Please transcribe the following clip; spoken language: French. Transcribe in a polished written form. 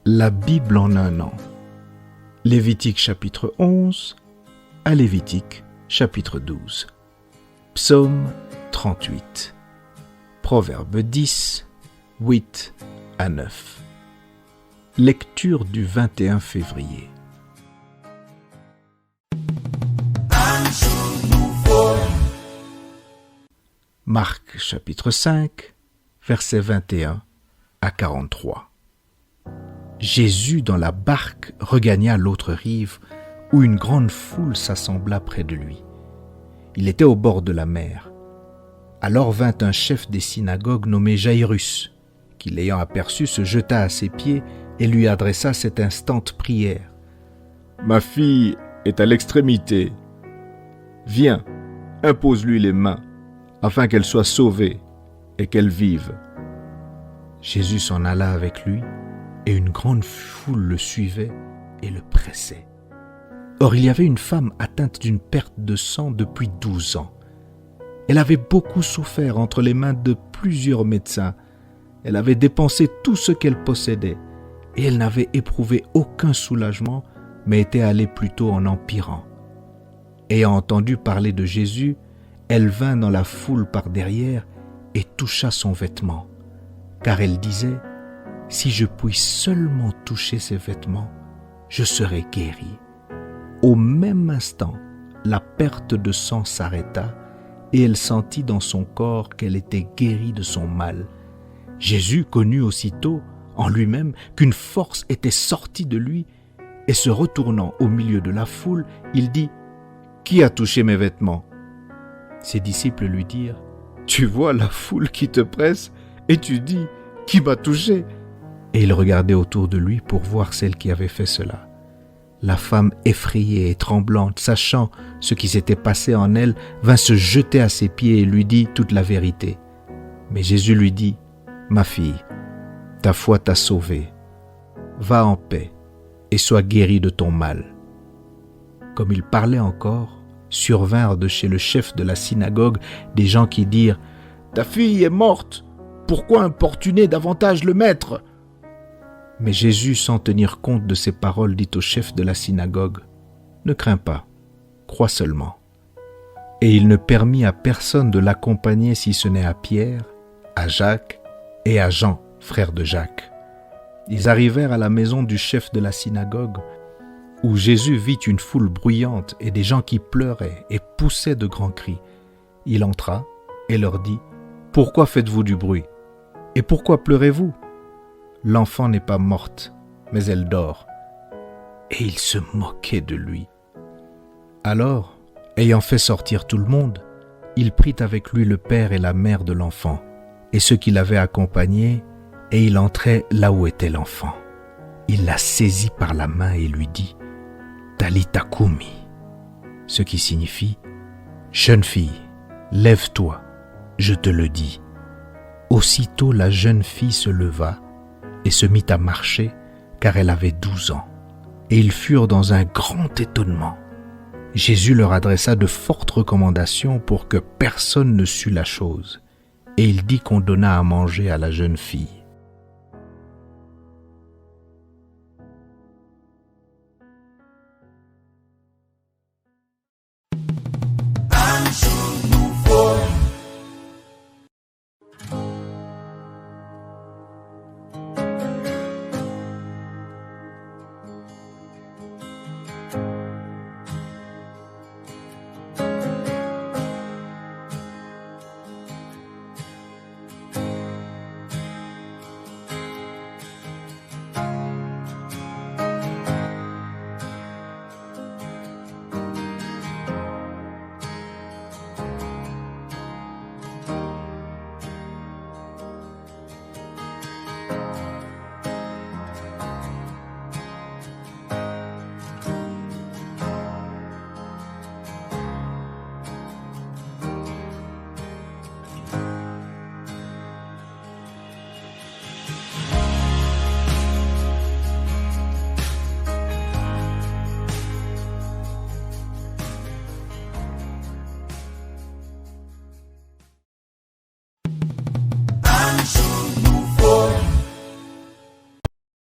La Bible en un an. Lévitique chapitre 11 à Lévitique chapitre 12. Psaume 38. Proverbe 10, 8 à 9. Lecture du 21 février. Marc chapitre 5, versets 21 à 43. Jésus dans la barque regagna l'autre rive, où une grande foule s'assembla près de lui. Il était au bord de la mer. Alors vint un chef des synagogues nommé Jaïrus, qui l'ayant aperçu se jeta à ses pieds et lui adressa cette instante prière. « Ma fille est à l'extrémité. Viens, impose-lui les mains, afin qu'elle soit sauvée et qu'elle vive. » Jésus s'en alla avec lui, et une grande foule le suivait et le pressait. Or il y avait une femme atteinte d'une perte de sang depuis 12 ans. Elle avait beaucoup souffert entre les mains de plusieurs médecins. Elle avait dépensé tout ce qu'elle possédait, et elle n'avait éprouvé aucun soulagement, mais était allée plutôt en empirant. Ayant entendu parler de Jésus, elle vint dans la foule par derrière et toucha son vêtement, car elle disait: « Si je puis seulement toucher ses vêtements, je serai guérie. » Au même instant, la perte de sang s'arrêta et elle sentit dans son corps qu'elle était guérie de son mal. Jésus connut aussitôt en lui-même qu'une force était sortie de lui et se retournant au milieu de la foule, il dit: « Qui a touché mes vêtements ?» Ses disciples lui dirent: « Tu vois la foule qui te presse et tu dis: « Qui m'a touché ?» Et il regardait autour de lui pour voir celle qui avait fait cela. La femme, effrayée et tremblante, sachant ce qui s'était passé en elle, vint se jeter à ses pieds et lui dit toute la vérité. Mais Jésus lui dit: « Ma fille, ta foi t'a sauvée. Va en paix et sois guérie de ton mal. » Comme il parlait encore, survinrent de chez le chef de la synagogue des gens qui dirent: « Ta fille est morte. Pourquoi importuner davantage le maître ?» Mais Jésus, sans tenir compte de ces paroles, dit au chef de la synagogue: « Ne crains pas, crois seulement. » Et il ne permit à personne de l'accompagner si ce n'est à Pierre, à Jacques et à Jean, frère de Jacques. Ils arrivèrent à la maison du chef de la synagogue, où Jésus vit une foule bruyante et des gens qui pleuraient et poussaient de grands cris. Il entra et leur dit: « Pourquoi faites-vous du bruit? Et pourquoi pleurez-vous? L'enfant n'est pas morte, mais elle dort. » Et il se moquait de lui. Alors, ayant fait sortir tout le monde, il prit avec lui le père et la mère de l'enfant, et ceux qui l'avaient accompagné, et il entrait là où était l'enfant. Il la saisit par la main et lui dit: « Talitha koumi », ce qui signifie: « Jeune fille, lève-toi, je te le dis. » Aussitôt la jeune fille se leva et se mit à marcher, car elle avait 12 ans. Et ils furent dans un grand étonnement. Jésus leur adressa de fortes recommandations pour que personne ne sût la chose. Et il dit qu'on donna à manger à la jeune fille.